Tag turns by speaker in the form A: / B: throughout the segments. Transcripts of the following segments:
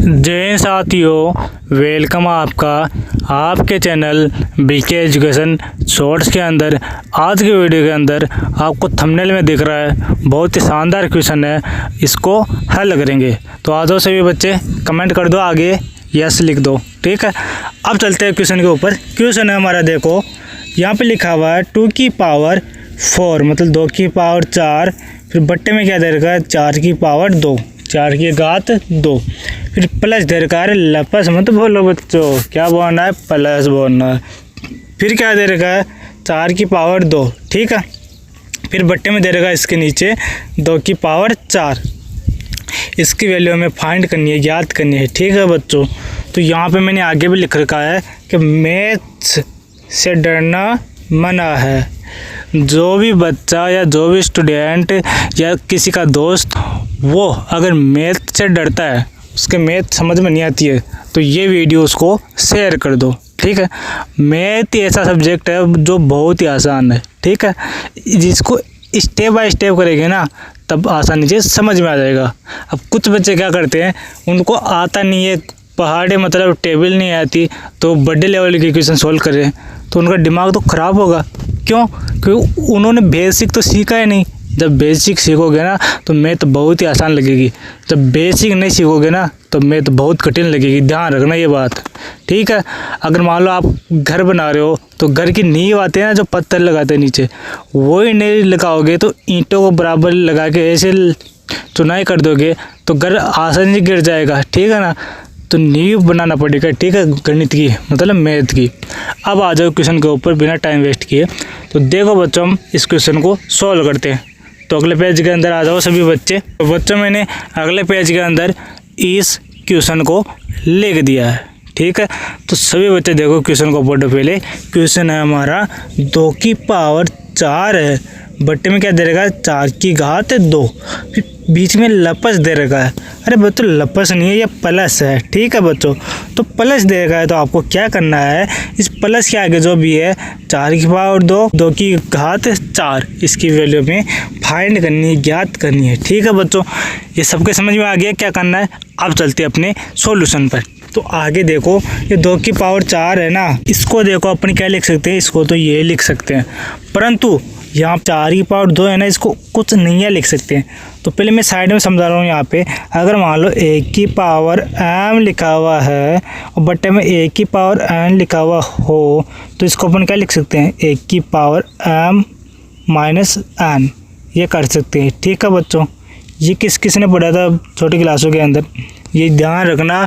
A: जय साथियों, वेलकम आपका आपके चैनल बीके एजुकेशन शॉर्ट्स के अंदर। आज के वीडियो के अंदर आपको थंबनेल में दिख रहा है बहुत ही शानदार क्वेश्चन है, इसको हल करेंगे। तो आ जाओ सभी बच्चे, कमेंट कर दो आगे यस लिख दो, ठीक है। अब चलते हैं क्वेश्चन के ऊपर। क्वेश्चन है हमारा, देखो यहाँ पे लिखा हुआ है 2 की पावर 4 मतलब 2 की पावर 4, फिर बट्टे में क्या दे रखा है 4 की पावर 2, 4 की घात 2, फिर प्लस दे रखा है लपस मत बोलो बच्चों, क्या बोलना है प्लस बोलना है। फिर क्या दे रखा है 4 की पावर 2, ठीक है। फिर बट्टे में दे रखा है इसके नीचे 2 की पावर 4, इसकी वैल्यू हमें फाइंड करनी है, याद करनी है, ठीक है बच्चों। तो यहाँ पे मैंने आगे भी लिख रखा है कि मैथ्स से डरना मना है। जो भी बच्चा या जो भी स्टूडेंट या किसी का दोस्त वो अगर मैथ से डरता है, उसके मैथ समझ में नहीं आती है, तो ये वीडियो उसको शेयर कर दो, ठीक है। मैथ ऐसा सब्जेक्ट है जो बहुत ही आसान है, ठीक है। जिसको स्टेप बाय स्टेप करेंगे ना तब आसानी से समझ में आ जाएगा। अब कुछ बच्चे क्या करते हैं, उनको आता नहीं है, पहाड़े मतलब टेबल नहीं आती, तो बड़े लेवल के क्वेश्चन सोल्व करें तो उनका दिमाग तो ख़राब होगा। क्यों? क्योंकि उन्होंने बेसिक तो सीखा ही नहीं। जब बेसिक सीखोगे ना तो मैथ बहुत ही आसान लगेगी, जब बेसिक नहीं सीखोगे ना तो मैथ बहुत कठिन लगेगी। ध्यान रखना ये बात, ठीक है। अगर मान लो आप घर बना रहे हो तो घर की नींव आते हैं ना, जो पत्थर लगाते हैं नीचे, वही नहीं लगाओगे तो ईंटों को बराबर लगा के ऐसे चुनाई कर दोगे तो घर आसानी से गिर जाएगा, ठीक है ना। तो नींव बनाना पड़ेगा, ठीक है, गणित की मतलब मैथ की। अब आ जाओ क्वेश्चन के ऊपर बिना टाइम वेस्ट किए। तो देखो बच्चों, हम इस क्वेश्चन को सॉल्व करते हैं। तो अगले पेज के अंदर आ जाओ सभी बच्चे। तो बच्चों मैंने अगले पेज के अंदर इस क्वेश्चन को लिख दिया है, ठीक है। तो सभी बच्चे देखो क्वेश्चन को पढ़ो। पहले क्वेश्चन है हमारा 2 की पावर 4 है, बट्टे में क्या दे रखा है 4 की घात 2, फिर बीच में लपस दे रखा है। अरे बच्चों लपस नहीं है, ये प्लस है, ठीक है बच्चों। तो प्लस दे रखा है तो आपको क्या करना है, इस प्लस के आगे जो भी है 4 की पावर 2, 2 की घात 4, इसकी वैल्यू में फाइंड करनी है, ज्ञात करनी है, ठीक है बच्चों। ये सबके समझ में आ गया क्या करना है। अब चलते हैं अपने सॉल्यूशन पर। तो आगे देखो ये 2 की पावर 4 है ना, इसको देखो अपन क्या लिख सकते हैं, इसको तो ये लिख सकते हैं, परंतु यहाँ 4 की पावर 2 है ना, इसको कुछ नहीं है लिख सकते हैं। तो पहले मैं साइड में समझा रहा हूँ। यहाँ पे अगर मान लो 1 की पावर m लिखा हुआ है और बट्टे में 1 की पावर n लिखा हुआ हो, तो इसको अपन क्या लिख सकते हैं 1 की पावर m माइनस n, ये कर सकते हैं, ठीक है बच्चों। ये किसने पढ़ा था छोटी क्लासों के अंदर, ये ध्यान रखना,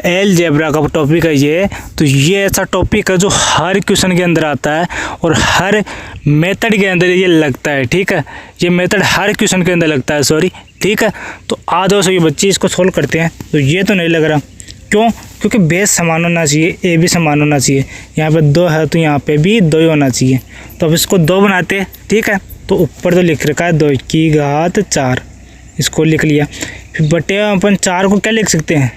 A: अलजेब्रा का टॉपिक है ये। तो ये ऐसा टॉपिक है जो हर क्वेश्चन के अंदर आता है और हर मेथड के अंदर ये लगता है, ठीक है। ये मेथड हर क्वेश्चन के अंदर लगता है, सॉरी, ठीक है। तो आ जाओ सभी बच्चे, इसको सोल्व करते हैं। तो ये तो नहीं लग रहा, क्यों? क्योंकि बेस समान होना चाहिए, ए भी समान होना चाहिए। यहाँ पे 2 है तो यहाँ पे भी 2 ही होना चाहिए। तो अब इसको 2 बनाते हैं, ठीक है। तो ऊपर तो लिख रखा है 2 की घात 4, इसको लिख लिया। फिर बटे अपन 4 को क्या लिख सकते हैं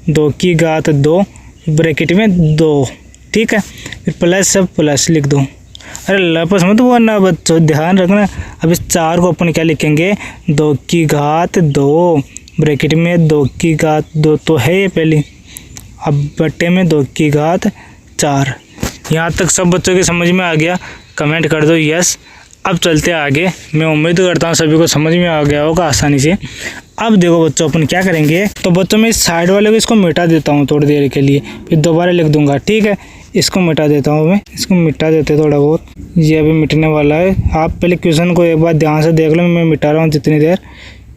A: 2 की घात 2 ब्रैकेट में 2, ठीक है। फिर प्लस सब प्लस लिख दो। अरे लपस मत बोलना बच्चों, ध्यान रखना। अब इस 4 को अपन क्या लिखेंगे 2 की घात 2 ब्रैकेट में 2 की घात 2 तो है ये पहले, अब बटे में 2 की घात 4। यहाँ तक सब बच्चों के समझ में आ गया, कमेंट कर दो यस। अब चलते हैं आगे। मैं उम्मीद करता हूँ सभी को समझ में आ गया होगा आसानी से। अब देखो बच्चों अपन क्या करेंगे, तो बच्चों मैं इस साइड वाले को इसको मिटा देता हूँ थोड़ी देर के लिए, फिर दोबारा लिख दूंगा, ठीक है। इसको मिटा देता हूँ मैं, इसको मिटा देते थोड़ा बहुत, ये अभी मिटने वाला है। आप पहले क्वेश्चन को एक बार ध्यान से देख लो, मैं मिटा रहा हूँ जितनी देर,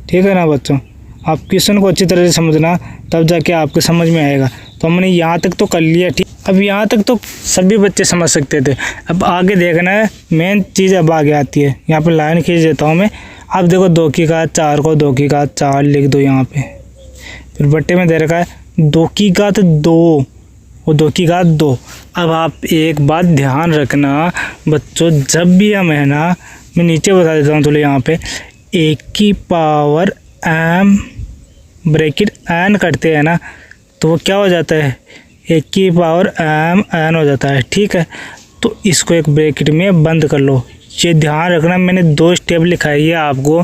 A: ठीक है ना बच्चों। आप क्वेश्चन को अच्छी तरह से समझना, तब जाके आपको समझ में आएगा। तो हमने यहाँ तक तो कर लिया, ठीक। अब यहाँ तक तो सभी बच्चे समझ सकते थे, अब आगे देखना है मेन चीज़ अब आगे आती है। यहाँ पे लाइन खींच देता हूँ मैं। अब देखो 2 की घात 4 को 2 की घात 4 लिख दो यहाँ पे, फिर बट्टे में दे रखा है 2 की घात 2 और 2 की घात 2। अब आप एक बात ध्यान रखना बच्चों, जब भी हम है ना, मैं नीचे बता देता हूँ थोड़े, यहाँ पे 1 की पावर m ब्रैकेट n करते हैं ना, तो वो क्या हो जाता है 1 की पावर m n हो जाता है, ठीक है। तो इसको एक ब्रैकेट में बंद कर लो। ये ध्यान रखना, मैंने 2 स्टेप लिखाई है आपको,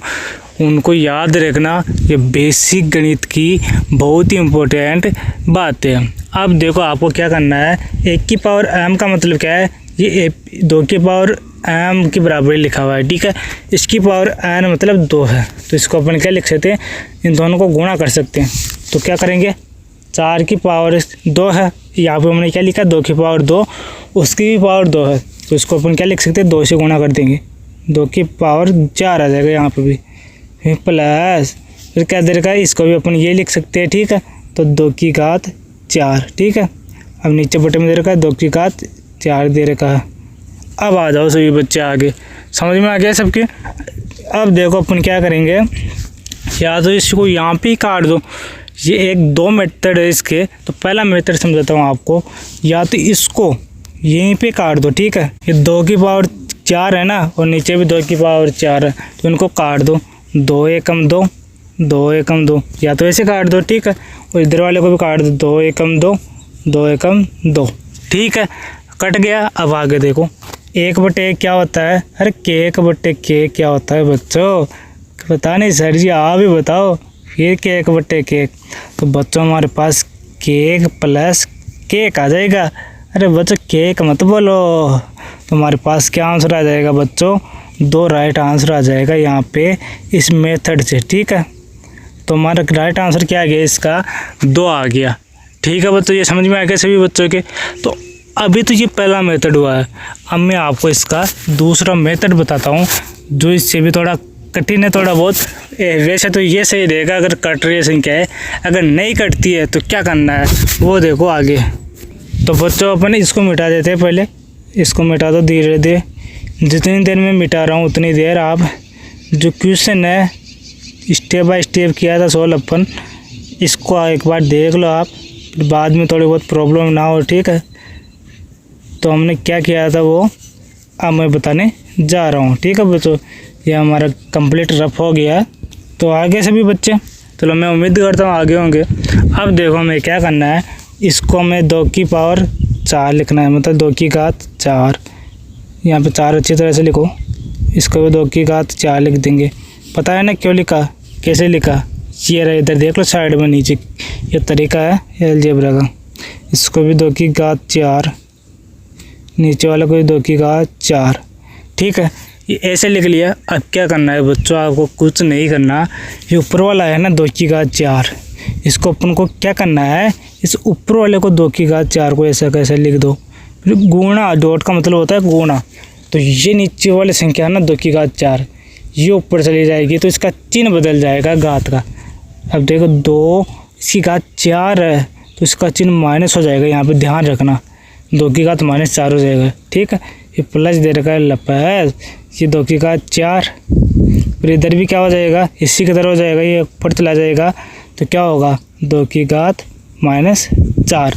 A: उनको याद रखना। ये बेसिक गणित की बहुत ही इम्पोर्टेंट बात है। अब देखो आपको क्या करना है, 1 की पावर m का मतलब क्या है, ये 2 की पावर m की बराबरी लिखा हुआ है, ठीक है। इसकी पावर n मतलब 2 है, तो इसको अपन क्या लिख सकते हैं, इन दोनों को गुणा कर सकते हैं। तो क्या करेंगे, 4 की पावर 2 है, यहाँ पे हमने क्या लिखा, 2 की पावर 2, उसकी भी पावर 2 है, तो इसको अपन क्या लिख सकते हैं, 2 से गुणा कर देंगे, 2 की पावर 4 आ जाएगा यहाँ पे भी, फिर प्लस फिर क्या दे रखा है, इसको भी अपन ये लिख सकते हैं, ठीक है। तो 2 की घात 4, ठीक है। अब नीचे बटे में दे रखा है 2 की घात 4 दे रखा है। अब आ जाओ सभी बच्चे आगे, समझ में आ गया सबके। अब देखो अपन क्या करेंगे, या तो इसको यहाँ पे ही काट दो, ये 2 मेथड है इसके। तो पहला मेथड समझाता हूँ आपको, या तो इसको यहीं पे काट दो, ठीक है। ये 2 की पावर 4 है ना, और नीचे भी 2 की पावर 4 है, तो इनको काट दो, 2 एकम 2, 2 एकम 2, या तो ऐसे काट दो, ठीक है। और इधर वाले को भी काट दो, 2 एकम 2, 2 एकम 2, ठीक है, कट गया। अब आगे देखो, 1/1 क्या होता है, अरे k/k क्या होता है बच्चों, पता नहीं सर जी, आप ही बताओ। फिर k/k, तो बच्चों हमारे पास k प्लस k आ जाएगा। अरे बच्चों k मत बोलो, तो हमारे पास क्या आंसर आ जाएगा बच्चों, 2 राइट आंसर आ जाएगा यहाँ पे इस मेथड से, ठीक है। तो हमारा राइट आंसर क्या आ गया, इसका 2 आ गया, ठीक है बच्चों। ये समझ में आ गया सभी बच्चों के। तो अभी तो ये पहला मेथड हुआ है, अब मैं आपको इसका दूसरा मेथड बताता हूँ, जो इससे भी थोड़ा कठिन है, थोड़ा बहुत। वैसे तो ये सही रहेगा अगर कट रही है संख्या है, अगर नहीं कटती है तो क्या करना है वो देखो आगे। तो बच्चों अपन इसको मिटा देते हैं, पहले इसको मिटा दो धीरे धीरे, जितनी देर में मिटा रहा हूँ उतनी देर आप जो क्वेश्चन है स्टेप बाय स्टेप किया था सोल्व अपन, इसको एक बार देख लो आप, बाद में थोड़ी बहुत प्रॉब्लम ना हो, ठीक है। तो हमने क्या किया था वो अब मैं बताने जा रहा हूँ, ठीक है बच्चों। ये हमारा कंप्लीट रफ हो गया, तो आगे से भी बच्चे, चलो मैं उम्मीद करता हूँ आगे होंगे। अब देखो हमें क्या करना है, इसको हमें 2 की पावर 4 लिखना है, मतलब 2 की घात 4, यहाँ पे 4 अच्छी तरह से लिखो, इसको भी 2 की घात 4 लिख देंगे। पता है ना क्यों लिखा, कैसे लिखा, ये रहा, इधर देख लो साइड में नीचे, ये तरीका है अलजेब्रा का। इसको भी 2 की घात 4, नीचे वाले को भी 2 की घात 4, ठीक है। ये ऐसे लिख लिया। अब क्या करना है बच्चों, आपको कुछ नहीं करना, ये ऊपर वाला है ना 2 की घात 4, इसको अपन को क्या करना है, इस ऊपर वाले को 2 की घात 4 को ऐसा कैसे लिख दो, फिर गुणा, डॉट का मतलब होता है गुणा। तो ये नीचे वाली संख्या है ना 2 की घात 4, ये ऊपर चली जाएगी, तो इसका चिन्ह बदल जाएगा घात का। अब देखो 2 इसकी घात 4 है, तो इसका चिन्ह माइनस हो जाएगा, यहाँ पे ध्यान रखना, 2 की घात -4 हो जाएगा, ठीक है। ये प्लस दे रखा है लपैस, ये 2 की घात 4, फिर इधर भी क्या हो जाएगा, इसी की तरह हो जाएगा, ये ऊपर चला जाएगा, तो क्या होगा 2 की घात -4।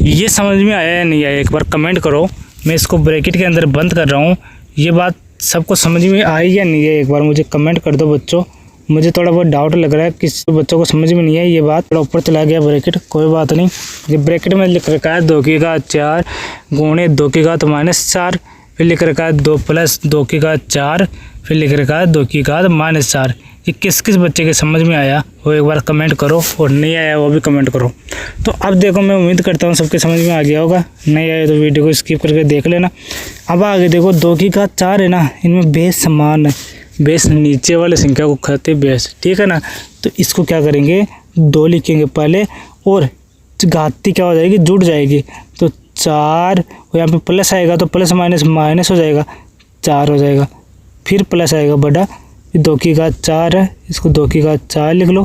A: ये समझ में आया या नहीं आया, एक बार कमेंट करो। मैं इसको ब्रैकेट के अंदर बंद कर रहा हूँ, ये बात सबको समझ में आई या नहीं है, एक बार मुझे कमेंट कर दो बच्चों। मुझे थोड़ा बहुत डाउट लग रहा है, किस बच्चों को समझ में नहीं है ये बात, थोड़ा ऊपर चला गया ब्रैकेट, कोई बात नहीं। ये ब्रैकेट में लिख रखा है 2 की घात 4 गुणे 2 की घात -4, फिर लिख रखा है 2 प्लस 2 की घात 4, फिर लिख रखा है 2 की घात -4। ये किस किस बच्चे के समझ में आया वो एक बार कमेंट करो, और नहीं आया वो भी कमेंट करो। तो अब देखो मैं उम्मीद करता हूँ सबके समझ में आ गया होगा, नहीं आया तो वीडियो को स्किप करके देख लेना। अब आगे देखो 2 की घात 4 है ना, इनमें बेस समान है, बेस नीचे वाले संख्या को खाते बेस, ठीक है ना। तो इसको क्या करेंगे, 2 लिखेंगे पहले, और घाती क्या हो जाएगी, जुड़ जाएगी, तो 4, और यहाँ पे प्लस आएगा तो प्लस माइनस माइनस हो जाएगा, 4 हो जाएगा, फिर प्लस आएगा बड़ा, 2 की घात 4 है, इसको 2 की घात 4 लिख लो,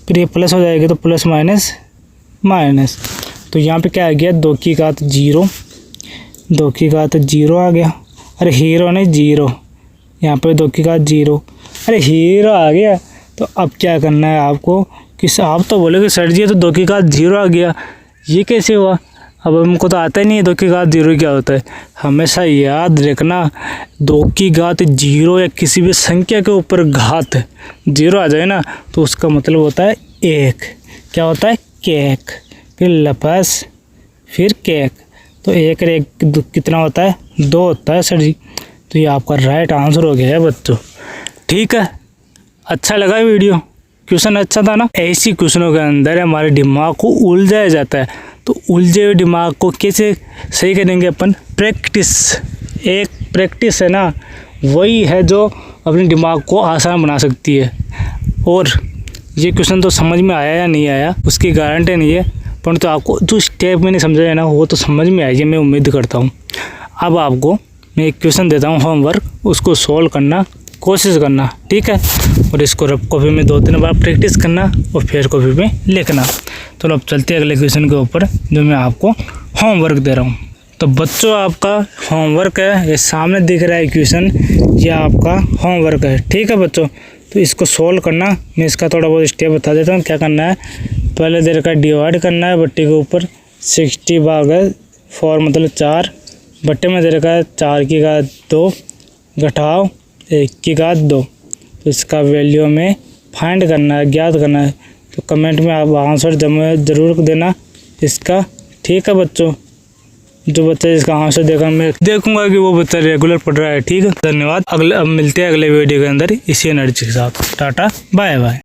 A: फिर ये प्लस हो जाएगी तो प्लस माइनस माइनस, तो यहाँ पे क्या आ गया 2 की घात 0, 2 की घात 0 आ गया, अरे हीरो नहीं 0, यहाँ पे 2 की घात 0, अरे हीरो आ गया। तो अब क्या करना है आपको, कि आप तो बोलोगे सर जी तो 2 की घात 0 आ गया, ये कैसे हुआ, अब हमको तो आता ही नहीं है 2 की घात 0 क्या होता है। हमेशा याद रखना 2 की घात 0 या किसी भी संख्या के ऊपर घात 0 आ जाए ना, तो उसका मतलब होता है 1, क्या होता है केक, फिर लपस, फिर केक, तो 1 और 1 कितना होता है 2 होता है सर जी। तो ये आपका राइट आंसर हो गया है बच्चों, ठीक है। अच्छा लगा वीडियो, क्वेश्चन अच्छा था ना। ऐसी क्वेश्चनों के अंदर हमारे दिमाग को उलझाया जाता है, तो उलझे हुए दिमाग को कैसे सही करेंगे अपन? प्रैक्टिस, एक प्रैक्टिस है ना, वही है जो अपने दिमाग को आसान बना सकती है। और ये क्वेश्चन तो समझ में आया या नहीं आया उसकी गारंटी नहीं है, परंतु आपको जो स्टेप मैंने समझाया ना वो तो समझ में आएगी, मैं उम्मीद करता हूँ। अब आपको मैं एक क्वेश्चन देता हूँ होमवर्क, उसको सॉल्व करना कोशिश करना, ठीक है। और इसको रफ कॉपी में 2-3 बार प्रैक्टिस करना और फिर कॉपी में लिखना। तो अब चलते हैं अगले क्वेश्चन के ऊपर जो मैं आपको होमवर्क दे रहा हूँ। तो बच्चों आपका होमवर्क है, ये सामने दिख रहा है क्वेश्चन, ये आपका होमवर्क है, ठीक है बच्चों। तो इसको सॉल्व करना, मैं इसका थोड़ा बहुत स्टेप बता देता हूँ। क्या करना है, पहले देर का डिवाइड करना है बट्टे के ऊपर 60/4 मतलब 4, बट्टे में देर का 4 की घात 2 घटाओ 1 की घात 2। तो इसका वैल्यू में फाइंड करना है, ज्ञात करना है। तो कमेंट में आप आंसर ज़रूर देना इसका, ठीक है बच्चों। जो बच्चा इसका आंसर देगा मैं देखूंगा कि वो बच्चा रेगुलर पढ़ रहा है, ठीक है। धन्यवाद। अब मिलते हैं अगले वीडियो के अंदर इसी एनर्जी के साथ। Tata bye bye.